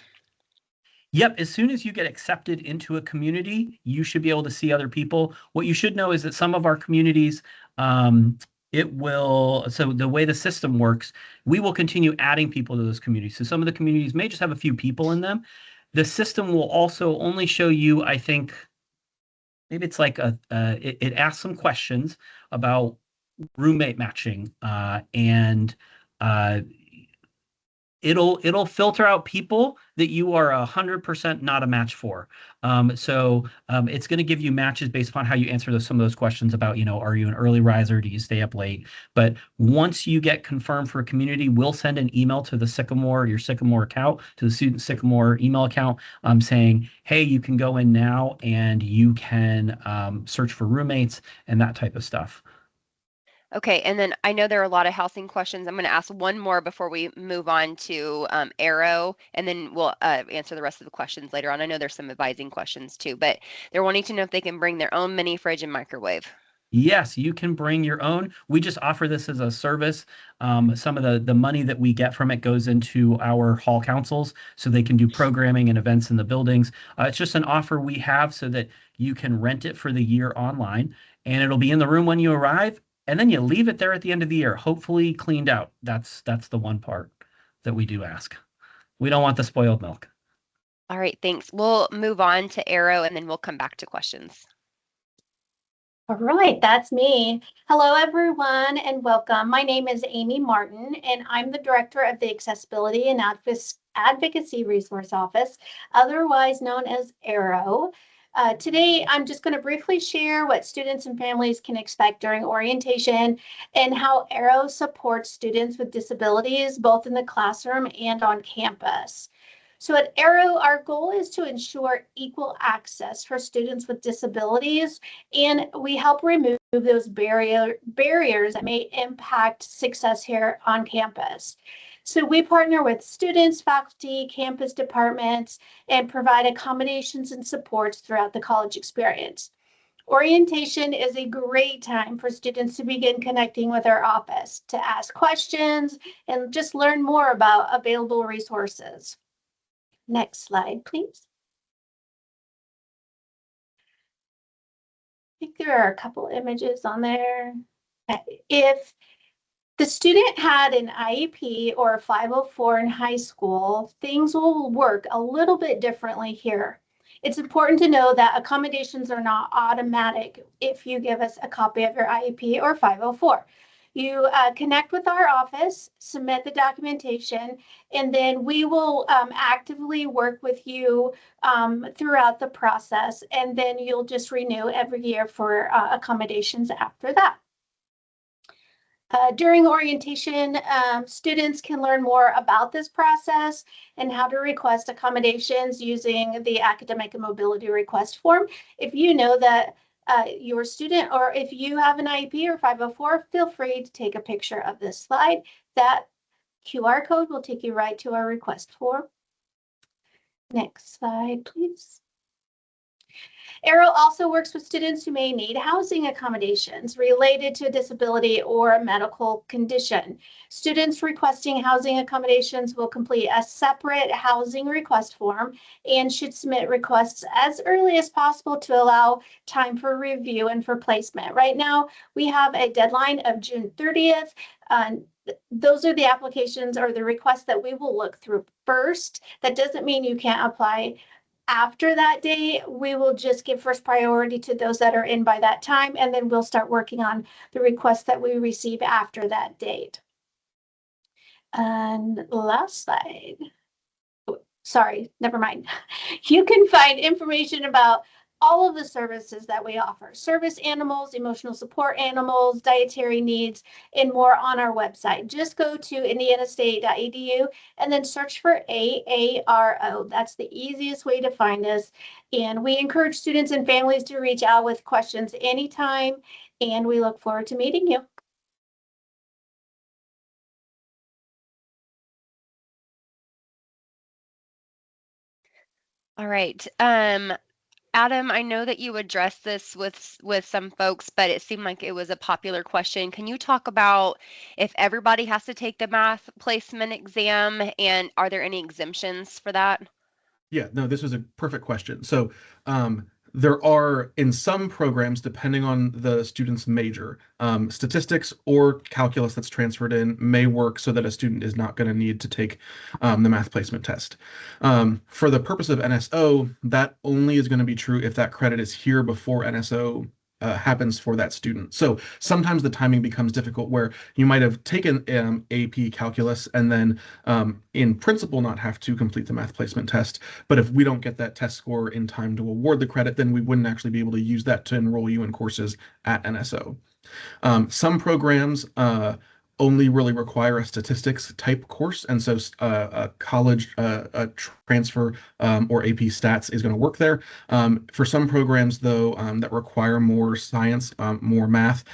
Yep, as soon as you get accepted into a community, you should be able to see other people. What you should know is that some of our communities, so the way the system works, we will continue adding people to those communities. So some of the communities may just have a few people in them. The system will also only show you, I think, maybe it's like it asks some questions about roommate matching, and it'll filter out people that you are 100% not a match for. So it's going to give you matches based upon how you answer some of those questions about, are you an early riser? Do you stay up late? But once you get confirmed for a community, we'll send an email to your Sycamore account, to the student Sycamore email account, saying, hey, you can go in now and you can search for roommates and that type of stuff. Okay, and then I know there are a lot of housing questions. I'm going to ask one more before we move on to Arrow, and then we'll answer the rest of the questions later on. I know there's some advising questions too, but they're wanting to know if they can bring their own mini fridge and microwave. Yes, you can bring your own. We just offer this as a service. Some of the money that we get from it goes into our hall councils so they can do programming and events in the buildings. It's just an offer we have so that you can rent it for the year online, and it'll be in the room when you arrive. And then you leave it there at the end of the year, hopefully cleaned out. That's the one part that we do ask. We don't want the spoiled milk. All right, thanks. We'll move on to Arrow, and then we'll come back to questions. All right, that's me. Hello, everyone, and welcome. My name is Amy Martin, and I'm the director of the Accessibility and Advocacy Resource Office, otherwise known as Arrow. Today, I'm just going to briefly share what students and families can expect during orientation and how Arrow supports students with disabilities, both in the classroom and on campus. So at Arrow, our goal is to ensure equal access for students with disabilities, and we help remove those barriers that may impact success here on campus. So we partner with students, faculty, campus departments, and provide accommodations and supports throughout the college experience. Orientation is a great time for students to begin connecting with our office, to ask questions, and just learn more about available resources. Next slide, please. think there are a couple images on there. If the student had an IEP or a 504 in high school, things will work a little bit differently here. It's important to know that accommodations are not automatic if you give us a copy of your IEP or 504. You connect with our office, submit the documentation, and then we will actively work with you throughout the process. And then you'll just renew every year for accommodations after that. During orientation, students can learn more about this process and how to request accommodations using the academic and mobility request form. If you know that your student, or if you have an IEP or 504, feel free to take a picture of this slide. That QR code will take you right to our request form. Next slide, please. Arrow also works with students who may need housing accommodations related to a disability or a medical condition. Students requesting housing accommodations will complete a separate housing request form and should submit requests as early as possible to allow time for review and for placement. Right now, we have a deadline of June 30th. Those are the applications or the requests that we will look through first. That doesn't mean you can't apply after that day. We will just give first priority to those that are in by that time, and then we'll start working on the requests that we receive after that date. And last slide. Sorry, never mind. You can find information about all of the services that we offer: service animals, emotional support animals, dietary needs, and more on our website. Just go to indianastate.edu and then search for AARO. That's the easiest way to find us. And we encourage students and families to reach out with questions anytime, and we look forward to meeting you. All right. Adam, I know that you addressed this with some folks, but it seemed like it was a popular question. Can you talk about if everybody has to take the math placement exam, and are there any exemptions for that? Yeah, no, this was a perfect question. So there are, in some programs, depending on the student's major, statistics or calculus that's transferred in may work so that a student is not going to need to take the math placement test. For the purpose of NSO, that only is going to be true if that credit is here before NSO happens for that student. So sometimes the timing becomes difficult, where you might have taken AP calculus and then in principle not have to complete the math placement test. But if we don't get that test score in time to award the credit, then we wouldn't actually be able to use that to enroll you in courses at NSO. Some programs only really require a statistics type course, and so a college transfer or AP Stats is going to work there. For some programs, though, that require more science, more math,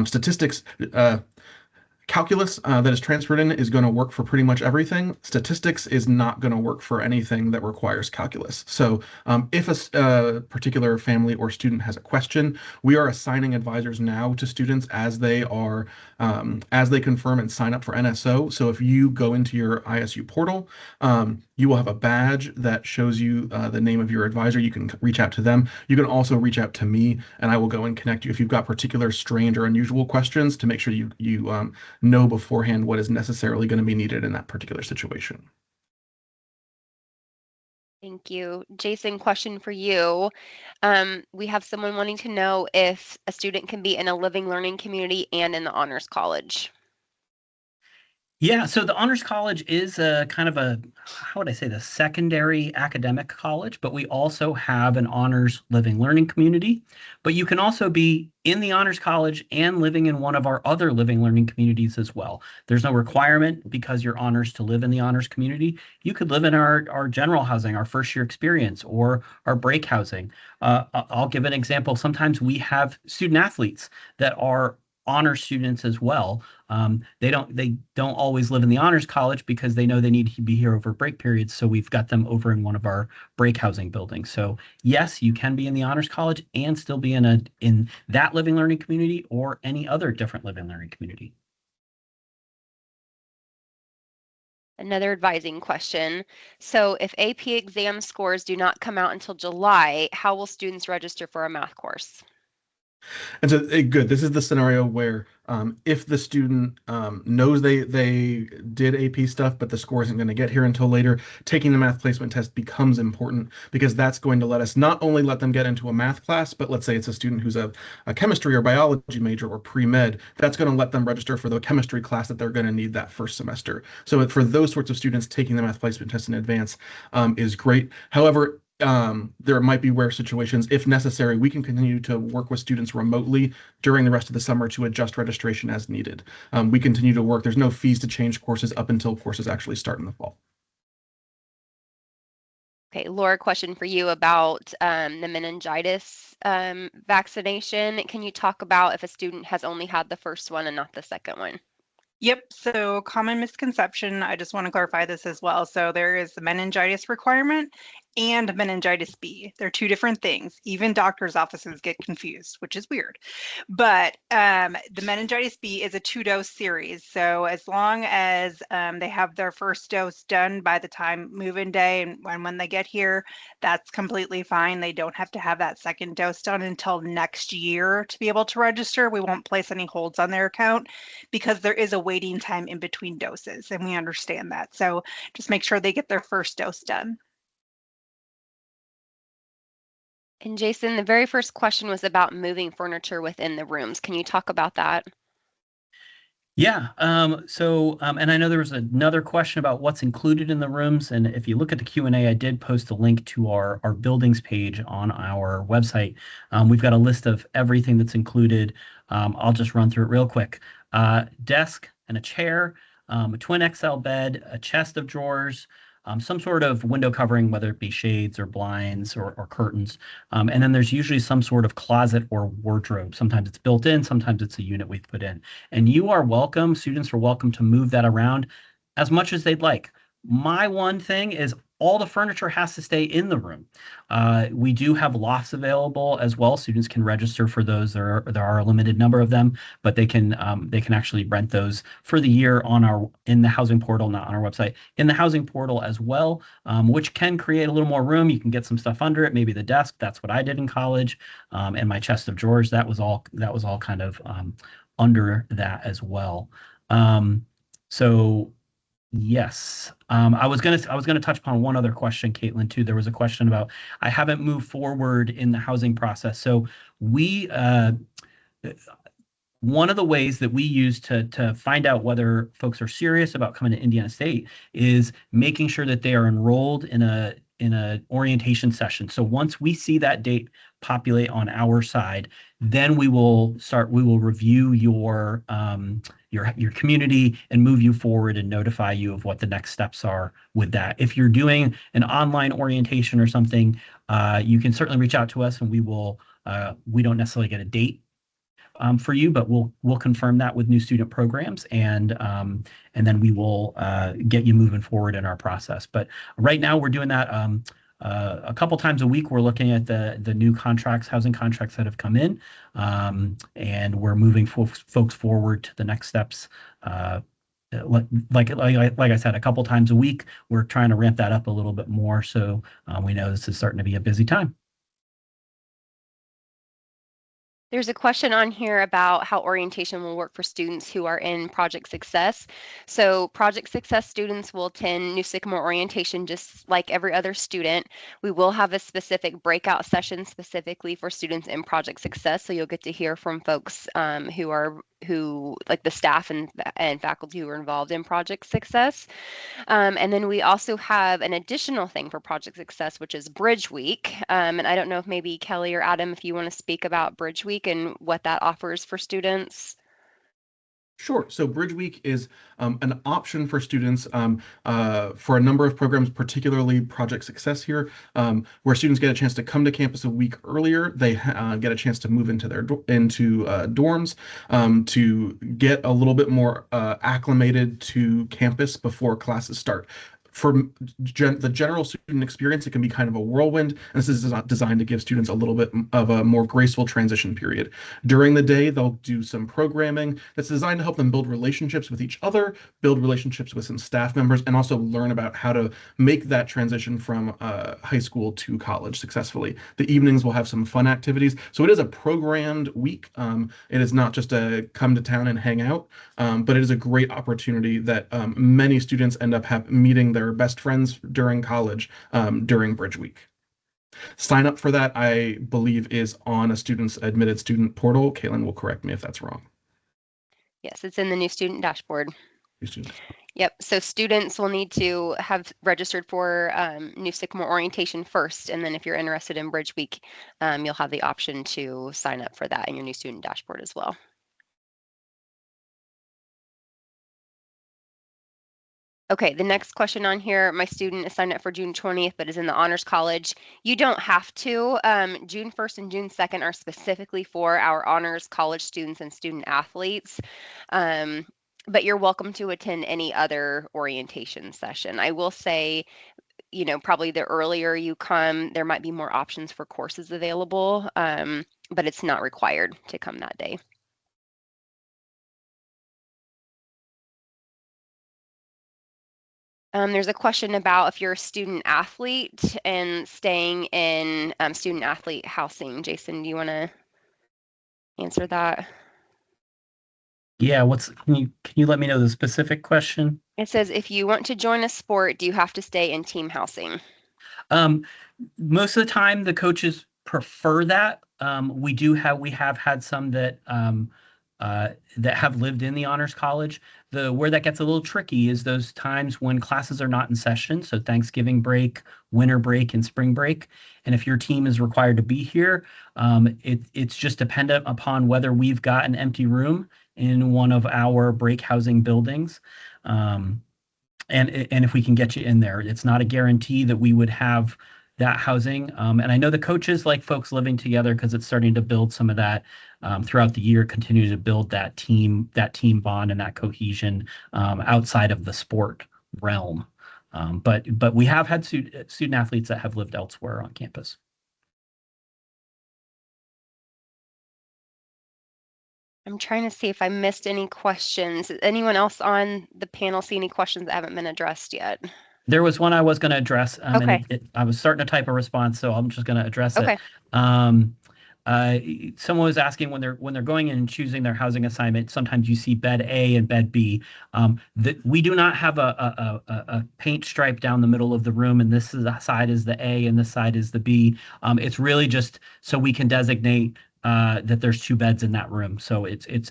statistics, calculus that is transferred in is going to work for pretty much everything. Statistics is not going to work for anything that requires calculus. So if a particular family or student has a question, we are assigning advisors now to students as they confirm and sign up for NSO. So if you go into your ISU portal, you will have a badge that shows you the name of your advisor. You can reach out to them. You can also reach out to me, and I will go and connect you if you've got particular strange or unusual questions, to make sure you know beforehand what is necessarily going to be needed in that particular situation. Thank you. Jason, question for you. We have someone wanting to know if a student can be in a living learning community and in the honors college. Yeah, so the Honors College is a kind of a, how would I say, the secondary academic college, but we also have an honors living learning community. But you can also be in the Honors College and living in one of our other living learning communities as well. There's no requirement because you're honors to live in the honors community. You could live in our general housing, our first year experience, or our break housing. I'll give an example. Sometimes we have student athletes that are honor students as well. They don't always live in the honors college because they know they need to be here over break periods. So we've got them over in one of our break housing buildings. So yes, you can be in the honors college and still be in that living learning community or any other different living learning community. Another advising question. So if AP exam scores do not come out until July, how will students register for a math course? And so, good. This is the scenario where if the student knows they did AP stuff, but the score isn't going to get here until later, taking the math placement test becomes important because that's going to let us not only let them get into a math class, but let's say it's a student who's a chemistry or biology major or pre-med, that's going to let them register for the chemistry class that they're going to need that first semester. So for those sorts of students, taking the math placement test in advance is great. However, there might be rare situations. If necessary, we can continue to work with students remotely during the rest of the summer to adjust registration as needed. We continue to work. There's no fees to change courses up until courses actually start in the fall. Okay, Laura, question for you about the meningitis vaccination. Can you talk about if a student has only had the first one and not the second one? Yep, so common misconception, I just want to clarify this as well. So there is the meningitis requirement and meningitis B. They're two different things. Even doctors' offices get confused, which is weird. But the meningitis B is a 2-dose series. So as long as they have their first dose done by the time move-in day and when they get here, that's completely fine. They don't have to have that second dose done until next year to be able to register. We won't place any holds on their account because there is a waiting time in between doses, and we understand that. So just make sure they get their first dose done. And Jason, the very first question was about moving furniture within the rooms. Can you talk about that? Yeah. And I know there was another question about what's included in the rooms. And if you look at the Q&A, I did post a link to our buildings page on our website. We've got a list of everything that's included. I'll just run through it real quick. Desk and a chair, a twin XL bed, a chest of drawers, some sort of window covering, whether it be shades or blinds or curtains. And then there's usually some sort of closet or wardrobe. Sometimes it's built in, sometimes it's a unit we've put in. And you are welcome, students are welcome to move that around as much as they'd like. My one thing is all the furniture has to stay in the room. We do have lofts available as well. Students can register for those. There are a limited number of them, but they can actually rent those for the year in the housing portal, not on our website, in the housing portal as well, which can create a little more room. You can get some stuff under it, maybe the desk. That's what I did in college, and my chest of drawers. That was all kind of under that as well. So. Yes. I was gonna touch upon one other question, Caitlin, too. There was a question about I haven't moved forward in the housing process. So we one of the ways that we use to find out whether folks are serious about coming to Indiana State is making sure that they are enrolled in a orientation session. So once we see that date populate on our side, then we will review your community and move you forward and notify you of what the next steps are with that. If you're doing an online orientation or something, you can certainly reach out to us, and we don't necessarily get a date for you, but we'll confirm that with new student programs, and then we will get you moving forward in our process. But right now we're doing that a couple times a week. We're looking at the new housing contracts that have come in, and we're moving folks forward to the next steps. Like I said, a couple times a week. We're trying to ramp that up a little bit more, so we know this is starting to be a busy time. There's a question on here about how orientation will work for students who are in Project Success. So Project Success students will attend New Sycamore Orientation just like every other student. We will have a specific breakout session specifically for students in Project Success. So you'll get to hear from folks who like the staff and faculty who are involved in Project Success. And then we also have an additional thing for Project Success, which is Bridge Week. And I don't know if maybe Kelly or Adam, if you want to speak about Bridge Week and what that offers for students. Sure. So Bridge Week is an option for students for a number of programs, particularly Project Success here, where students get a chance to come to campus a week earlier. They get a chance to move into their dorms to get a little bit more acclimated to campus before classes start. For the general student experience, it can be kind of a whirlwind, and this is designed to give students a little bit of a more graceful transition period. During the day, they'll do some programming that's designed to help them build relationships with each other, build relationships with some staff members, and also learn about how to make that transition from high school to college successfully. The evenings will have some fun activities. So it is a programmed week. It is not just a come to town and hang out, but it is a great opportunity that many students end up meeting their best friends during college during Bridge Week. Sign up for that, I believe, is on a student's admitted student portal. Caitlin will correct me if that's wrong. Yes, it's in the new student dashboard. New student. Yep, so students will need to have registered for New Sycamore Orientation first, and then if you're interested in Bridge Week, you'll have the option to sign up for that in your new student dashboard as well. Okay, the next question on here, my student is signed up for June 20th, but is in the Honors College. You don't have to. June 1st and June 2nd are specifically for our Honors College students and student athletes. But you're welcome to attend any other orientation session. I will say, you know, probably the earlier you come, there might be more options for courses available, but it's not required to come that day. There's a question about if you're a student athlete and staying in student athlete housing. Jason, do you want to answer that? Yeah, can you let me know the specific question? It says, if you want to join a sport, do you have to stay in team housing? Most of the time, the coaches prefer that. We have had some that have lived in the Honors College. Where that gets a little tricky is those times when classes are not in session, so Thanksgiving break, winter break, and spring break. And if your team is required to be here, it's just dependent upon whether we've got an empty room in one of our break housing buildings. And if we can get you in there. It's not a guarantee that we would have that housing. And I know the coaches like folks living together because it's starting to build some of that throughout the year, continue to build that team bond and that cohesion outside of the sport realm. But we have had student athletes that have lived elsewhere on campus. I'm trying to see if I missed any questions. Does anyone else on the panel see any questions that haven't been addressed yet? There was one I was going to address, Okay. and I was starting to type a response, so I'm just going to address Okay. it. Someone was asking when they're going in and choosing their housing assignment. Sometimes you see bed A and bed B. We do not have a paint stripe down the middle of the room, and this side is the A and this side is the B. It's really just so we can designate that there's two beds in that room. So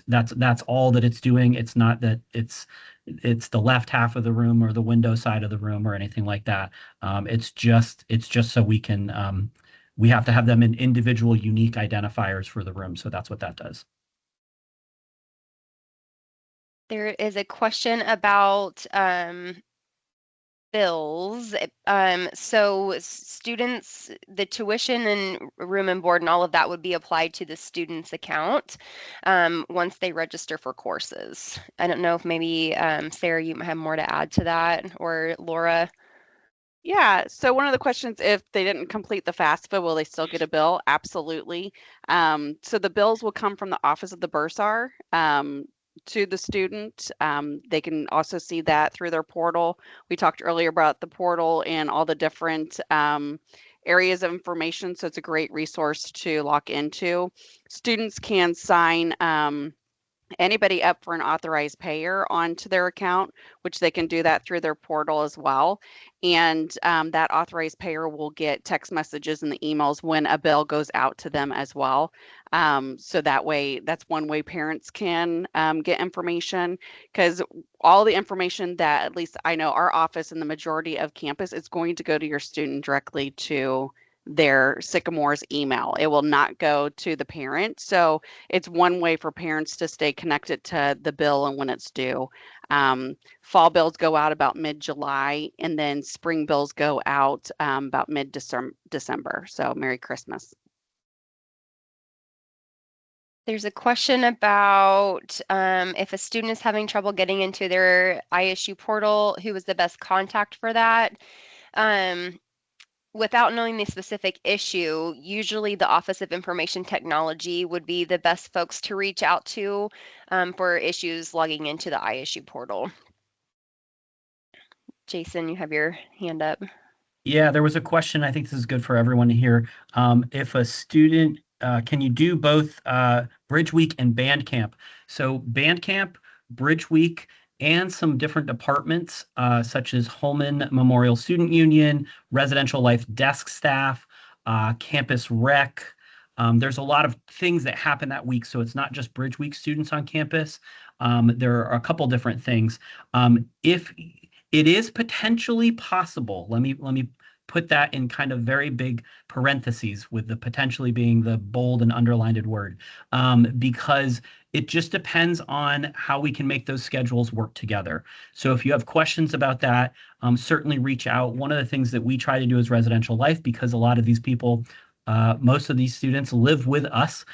that's all that it's doing. It's not that it's the left half of the room or the window side of the room or anything like that. It's just so we can we have to have them in individual unique identifiers for the room. So that's what that does. There is a question about bills. So students, the tuition and room and board and all of that would be applied to the student's account once they register for courses. I don't know if maybe Sarah, you might have more to add to that, or Laura. Yeah, so one of the questions, if they didn't complete the FAFSA, will they still get a bill? Absolutely. So the bills will come from the Office of the Bursar to the student. They can also see that through their portal. We talked earlier about the portal and all the different areas of information, so it's a great resource to lock into. Students can sign anybody up for an authorized payer onto their account, which they can do that through their portal as well. And that authorized payer will get text messages and the emails when a bill goes out to them as well. So that way, that's one way parents can get information, because all the information that at least I know our office and the majority of campus is going to go to your student directly to their Sycamore's email. It will not go to the parent. So it's one way for parents to stay connected to the bill and when it's due. Fall bills go out about mid-July, and then spring bills go out about mid-December. So Merry Christmas. There's a question about if a student is having trouble getting into their ISU portal, who is the best contact for that? Without knowing the specific issue, usually the Office of Information Technology would be the best folks to reach out to for issues logging into the ISU portal. Jason, you have your hand up. Yeah, there was a question. I think this is good for everyone to hear. If a student, can you do both Bridge Week and Band Camp? So Band Camp, Bridge Week, and some different departments such as Holman Memorial Student Union, Residential Life Desk Staff, Campus Rec. There's a lot of things that happen that week, so it's not just Bridge Week students on campus. There are a couple different things. If it is potentially possible, let me put that in kind of very big parentheses, with the potentially being the bold and underlined word, because it just depends on how we can make those schedules work together. So if you have questions about that, certainly reach out. One of the things that we try to do as Residential Life, because a lot of these people, most of these students live with us,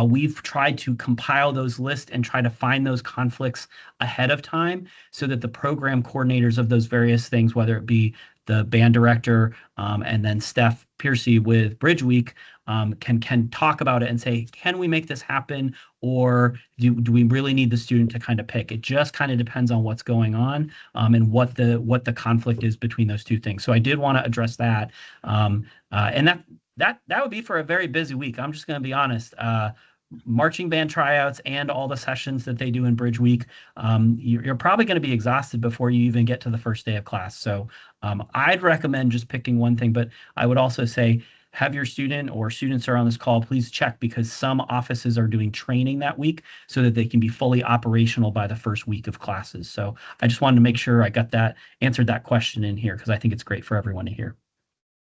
we've tried to compile those lists and try to find those conflicts ahead of time so that the program coordinators of those various things, whether it be the band director and then Steph Piercy with Bridge Week, can talk about it and say, can we make this happen, or do we really need the student to kind of pick? It just kind of depends on what's going on and what the conflict is between those two things. So I did want to address that, and that would be for a very busy week. I'm just going to be honest. Marching band tryouts and all the sessions that they do in Bridge Week, you're probably going to be exhausted before you even get to the first day of class. So I'd recommend just picking one thing, but I would also say have your student or students are on this call, please check, because some offices are doing training that week so that they can be fully operational by the first week of classes. So I just wanted to make sure I got that, answered that question in here, because I think it's great for everyone to hear.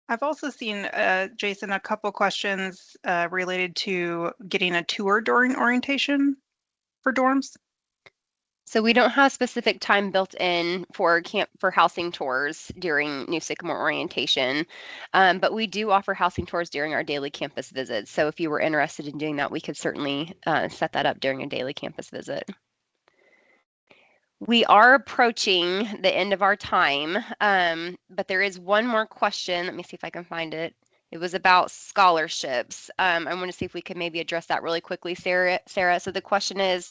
I've also seen, Jason, a couple questions related to getting a tour during orientation for dorms. So we don't have specific time built in for housing tours during New Sycamore orientation, but we do offer housing tours during our daily campus visits. So if you were interested in doing that, we could certainly set that up during a daily campus visit. We are approaching the end of our time, but there is one more question. Let me see if I can find it. It was about scholarships. I want to see if we could maybe address that really quickly, Sarah. So the question is,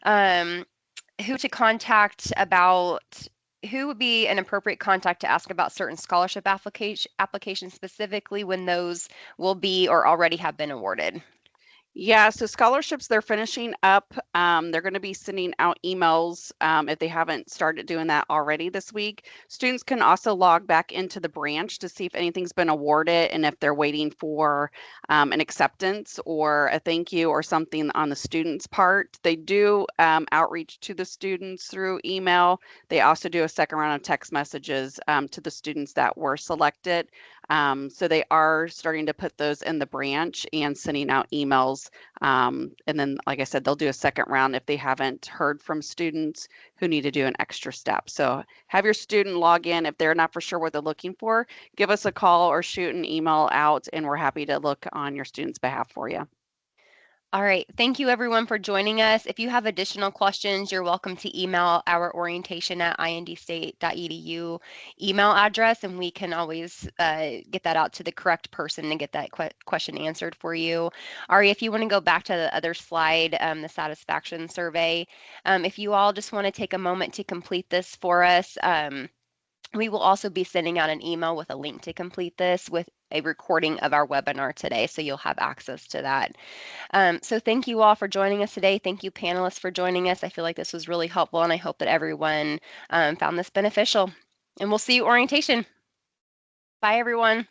who to contact about, who would be an appropriate contact to ask about certain scholarship applications, specifically when those will be or already have been awarded? Yeah, so scholarships, they're finishing up. They're going to be sending out emails if they haven't started doing that already this week. Students can also log back into the branch to see if anything's been awarded and if they're waiting for an acceptance or a thank you or something on the student's part. They do outreach to the students through email. They also do a second round of text messages to the students that were selected. So they are starting to put those in the branch and sending out emails. And then, like I said, they'll do a second round if they haven't heard from students who need to do an extra step. So have your student log in. If they're not for sure what they're looking for, give us a call or shoot an email out, and we're happy to look on your student's behalf for you. All right. Thank you, everyone, for joining us. If you have additional questions, you're welcome to email our orientation@indstate.edu email address, and we can always get that out to the correct person and get that question answered for you. Ari, if you want to go back to the other slide, the satisfaction survey, if you all just want to take a moment to complete this for us, we will also be sending out an email with a link to complete this with a recording of our webinar today, so you'll have access to that. So thank you all for joining us today. Thank you, panelists, for joining us. I feel like this was really helpful, and I hope that everyone found this beneficial. And we'll see you orientation. Bye, everyone.